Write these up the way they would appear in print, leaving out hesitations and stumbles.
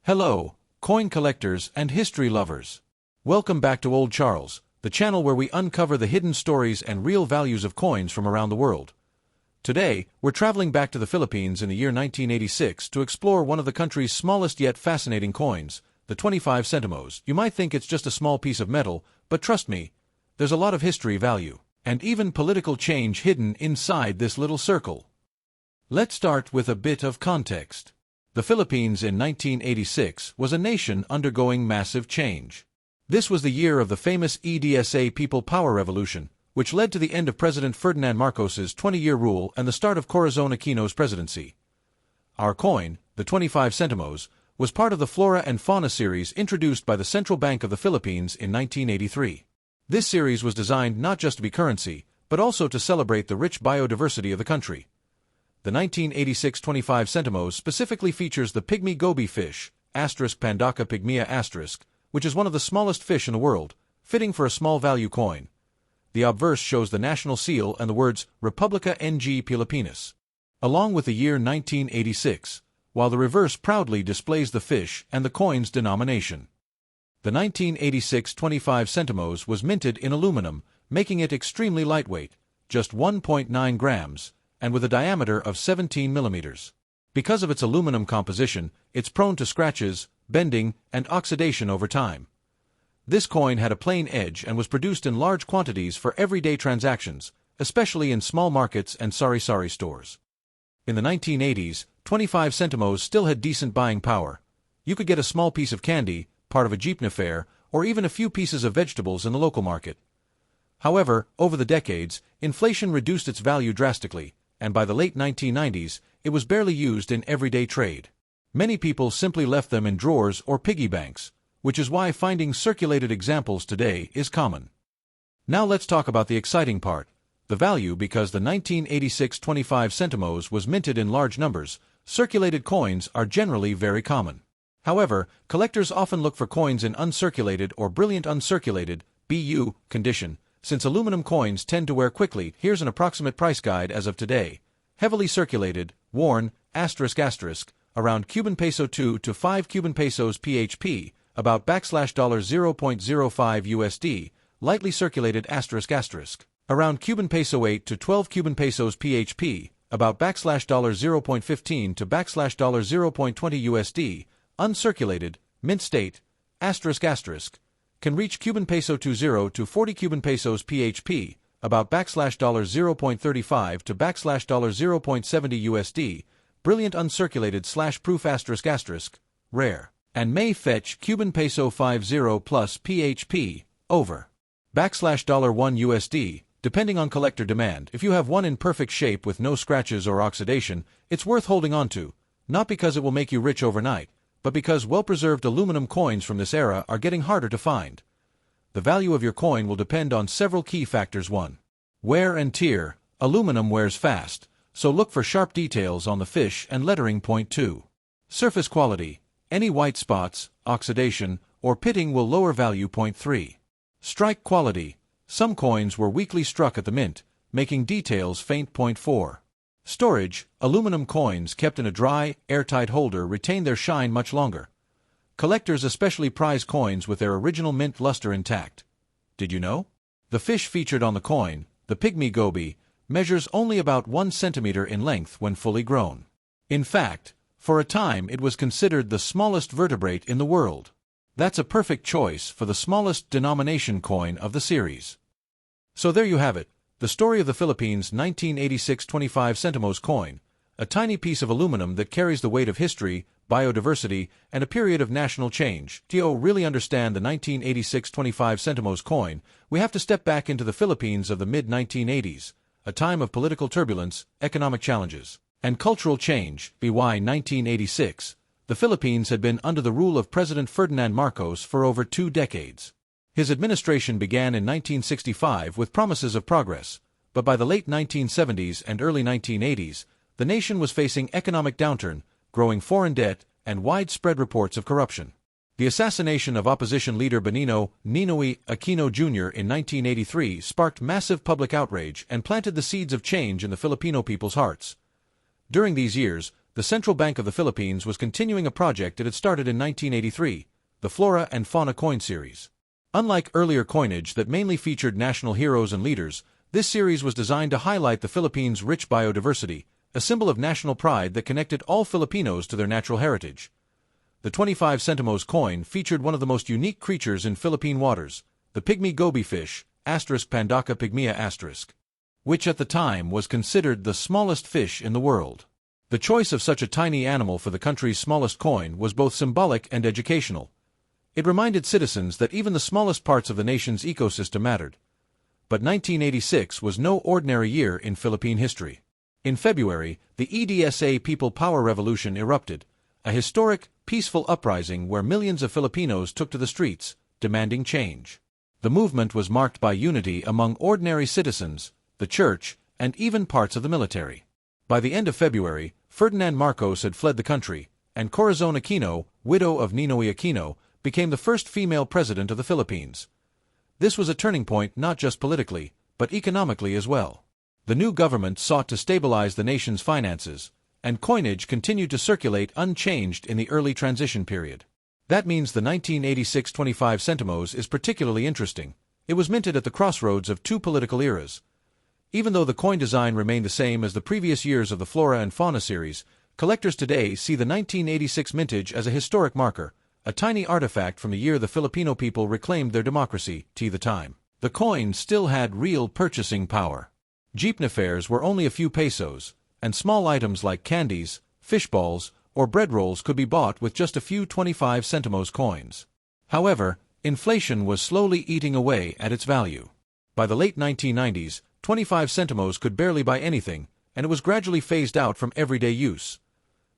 Hello, coin collectors and history lovers. Welcome back to Old Charles, the channel where we uncover the hidden stories and real values of coins from around the world. Today, we're traveling back to the Philippines in the year 1986 to explore one of the country's smallest yet fascinating coins, the 25 centimos. You might think it's just a small piece of metal, but trust me, there's a lot of history value, and even political change hidden inside this little circle. Let's start with a bit of context. The Philippines in 1986 was a nation undergoing massive change. This was the year of the famous EDSA People Power Revolution, which led to the end of President Ferdinand Marcos's 20-year rule and the start of Corazon Aquino's presidency. Our coin, the 25 centimos, was part of the Flora and Fauna series introduced by the Central Bank of the Philippines in 1983. This series was designed not just to be currency, but also to celebrate the rich biodiversity of the country. The 1986 25 centimos specifically features the pygmy goby fish, *Pandaka pygmea*, which is one of the smallest fish in the world, fitting for a small value coin. The obverse shows the national seal and the words Republica ng Pilipinas, along with the year 1986, while the reverse proudly displays the fish and the coin's denomination. The 1986 25 centimos was minted in aluminum, making it extremely lightweight, just 1.9 grams, and with a diameter of 17 millimeters. Because of its aluminum composition, it's prone to scratches, bending, and oxidation over time. This coin had a plain edge and was produced in large quantities for everyday transactions, especially in small markets and sari-sari stores. In the 1980s, 25 centimos still had decent buying power. You could get a small piece of candy, part of a jeepney fare, or even a few pieces of vegetables in the local market. However, over the decades, inflation reduced its value drastically, and by the late 1990s, it was barely used in everyday trade. Many people simply left them in drawers or piggy banks, which is why finding circulated examples today is common. Now let's talk about the exciting part, the value. Because the 1986 25 centimos was minted in large numbers, circulated coins are generally very common. However, collectors often look for coins in uncirculated or brilliant uncirculated (BU) condition, since aluminum coins tend to wear quickly. Here's an approximate price guide as of today. Heavily circulated, worn, **, around Cuban peso 2 to 5 Cuban pesos PHP, about $0.05 USD, lightly circulated **, around Cuban peso 8 to 12 Cuban pesos PHP, about $0.15 to $0.20 USD, uncirculated, mint state, **, can reach Cuban peso 20 to 40 Cuban pesos PHP, about $0.35 to $0.70 USD, brilliant uncirculated / proof **, rare, and may fetch Cuban peso 50 plus PHP, over $1 USD, depending on collector demand. If you have one in perfect shape with no scratches or oxidation, it's worth holding on to, not because it will make you rich overnight, but because well-preserved aluminum coins from this era are getting harder to find. The value of your coin will depend on several key factors. 1. Wear and tear. Aluminum wears fast, so look for sharp details on the fish and lettering. 2. Surface quality. Any white spots, oxidation, or pitting will lower value. 3. Strike quality. Some coins were weakly struck at the mint, making details faint. 4. Storage. Aluminum coins kept in a dry, airtight holder retain their shine much longer. Collectors especially prize coins with their original mint luster intact. Did you know? The fish featured on the coin, the pygmy goby, measures only about 1 centimeter in length when fully grown. In fact, for a time it was considered the smallest vertebrate in the world. That's a perfect choice for the smallest denomination coin of the series. So there you have it. The story of the Philippines' 1986 25 centimos coin, a tiny piece of aluminum that carries the weight of history, biodiversity, and a period of national change. To really understand the 1986 25 centimos coin, we have to step back into the Philippines of the mid-1980s, a time of political turbulence, economic challenges, and cultural change. By 1986, the Philippines had been under the rule of President Ferdinand Marcos for over 2 decades. His administration began in 1965 with promises of progress, but by the late 1970s and early 1980s, the nation was facing economic downturn, growing foreign debt, and widespread reports of corruption. The assassination of opposition leader Benigno Ninoy Aquino Jr. in 1983 sparked massive public outrage and planted the seeds of change in the Filipino people's hearts. During these years, the Central Bank of the Philippines was continuing a project it had started in 1983, the Flora and Fauna coin series. Unlike earlier coinage that mainly featured national heroes and leaders, this series was designed to highlight the Philippines' rich biodiversity, a symbol of national pride that connected all Filipinos to their natural heritage. The 25 Sentimos coin featured one of the most unique creatures in Philippine waters, the pygmy goby fish, *Pandaka pygmea*, which at the time was considered the smallest fish in the world. The choice of such a tiny animal for the country's smallest coin was both symbolic and educational. It reminded citizens that even the smallest parts of the nation's ecosystem mattered. But 1986 was no ordinary year in Philippine history. In February, the EDSA People Power Revolution erupted, a historic, peaceful uprising where millions of Filipinos took to the streets, demanding change. The movement was marked by unity among ordinary citizens, the church, and even parts of the military. By the end of February, Ferdinand Marcos had fled the country, and Corazon Aquino, widow of Ninoy Aquino, became the first female president of the Philippines. This was a turning point not just politically, but economically as well. The new government sought to stabilize the nation's finances, and coinage continued to circulate unchanged in the early transition period. That means the 1986 25 Sentimos is particularly interesting. It was minted at the crossroads of two political eras. Even though the coin design remained the same as the previous years of the Flora and Fauna series, collectors today see the 1986 mintage as a historic marker, a tiny artifact from the year the Filipino people reclaimed their democracy, the time. The coin still had real purchasing power. Jeepney fares were only a few pesos, and small items like candies, fish balls, or bread rolls could be bought with just a few 25 Sentimos coins. However, inflation was slowly eating away at its value. By the late 1990s, 25 Sentimos could barely buy anything, and it was gradually phased out from everyday use.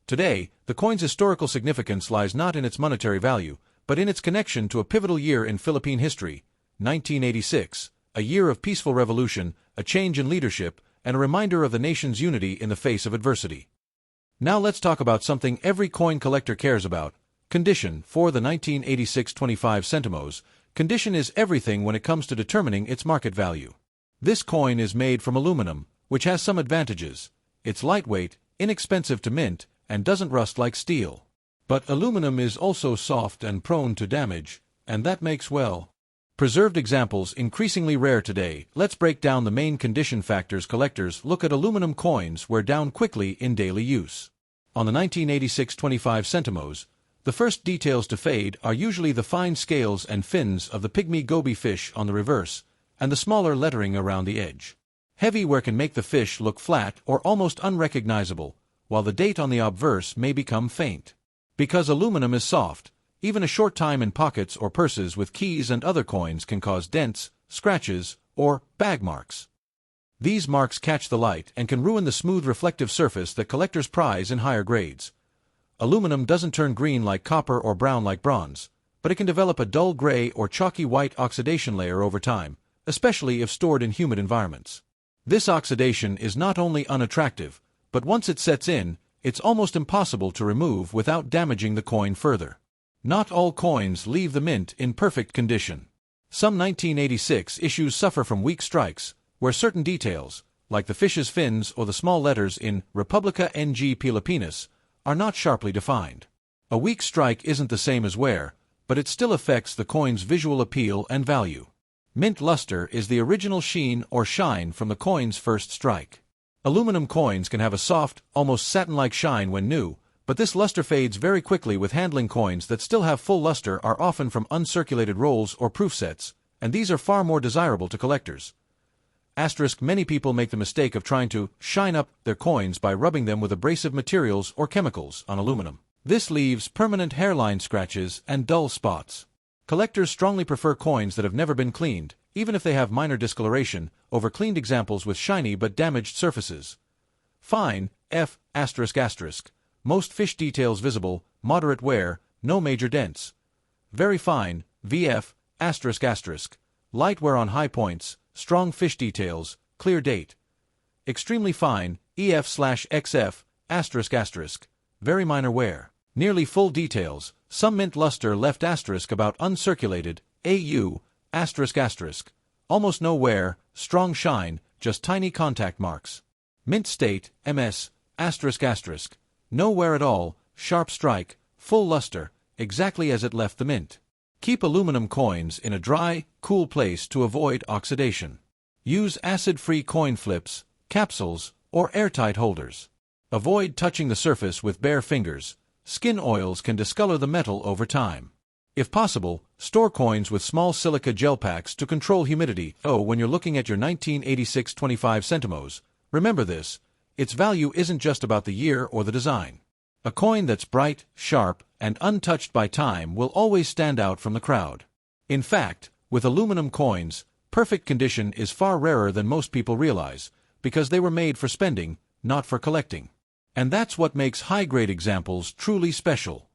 Today, the coin's historical significance lies not in its monetary value, but in its connection to a pivotal year in Philippine history, 1986, a year of peaceful revolution, a change in leadership, and a reminder of the nation's unity in the face of adversity. Now let's talk about something every coin collector cares about: condition. For the 1986 25 Sentimos, condition is everything when it comes to determining its market value. This coin is made from aluminum, which has some advantages. It's lightweight, inexpensive to mint, and doesn't rust like steel. But aluminum is also soft and prone to damage, and that makes, well, preserved examples increasingly rare today. Let's break down the main condition factors collectors look at. Aluminum coins wear down quickly in daily use. On the 1986 25 Sentimos, the first details to fade are usually the fine scales and fins of the pygmy goby fish on the reverse, and the smaller lettering around the edge. Heavy wear can make the fish look flat or almost unrecognizable, while the date on the obverse may become faint. Because aluminum is soft, even a short time in pockets or purses with keys and other coins can cause dents, scratches, or bag marks. These marks catch the light and can ruin the smooth reflective surface that collectors prize in higher grades. Aluminum doesn't turn green like copper or brown like bronze, but it can develop a dull gray or chalky white oxidation layer over time, especially if stored in humid environments. This oxidation is not only unattractive, but once it sets in, it's almost impossible to remove without damaging the coin further. Not all coins leave the mint in perfect condition. Some 1986 issues suffer from weak strikes, where certain details, like the fish's fins or the small letters in Republica ng Pilipinas, are not sharply defined. A weak strike isn't the same as wear, but it still affects the coin's visual appeal and value. Mint luster is the original sheen or shine from the coin's first strike. Aluminum coins can have a soft, almost satin-like shine when new, but this luster fades very quickly with handling. Coins that still have full luster are often from uncirculated rolls or proof sets, and these are far more desirable to collectors. Many people make the mistake of trying to shine up their coins by rubbing them with abrasive materials or chemicals on aluminum. This leaves permanent hairline scratches and dull spots. Collectors strongly prefer coins that have never been cleaned, even if they have minor discoloration, over cleaned examples with shiny but damaged surfaces. Fine, F***, most fish details visible, moderate wear, no major dents. Very fine, VF**, light wear on high points, strong fish details, clear date. Extremely fine, EF/XF*, very minor wear. Nearly full details, some mint luster left about uncirculated, AU*, almost no wear, strong shine, just tiny contact marks. Mint state, MS*, No wear at all, sharp strike, full luster, exactly as it left the mint. Keep aluminum coins in a dry, cool place to avoid oxidation. Use acid-free coin flips, capsules, or airtight holders. Avoid touching the surface with bare fingers. Skin oils can discolor the metal over time. If possible, store coins with small silica gel packs to control humidity. When you're looking at your 1986 25 Sentimos, remember this: its value isn't just about the year or the design. A coin that's bright, sharp, and untouched by time will always stand out from the crowd. In fact, with aluminum coins, perfect condition is far rarer than most people realize, because they were made for spending, not for collecting. And that's what makes high-grade examples truly special.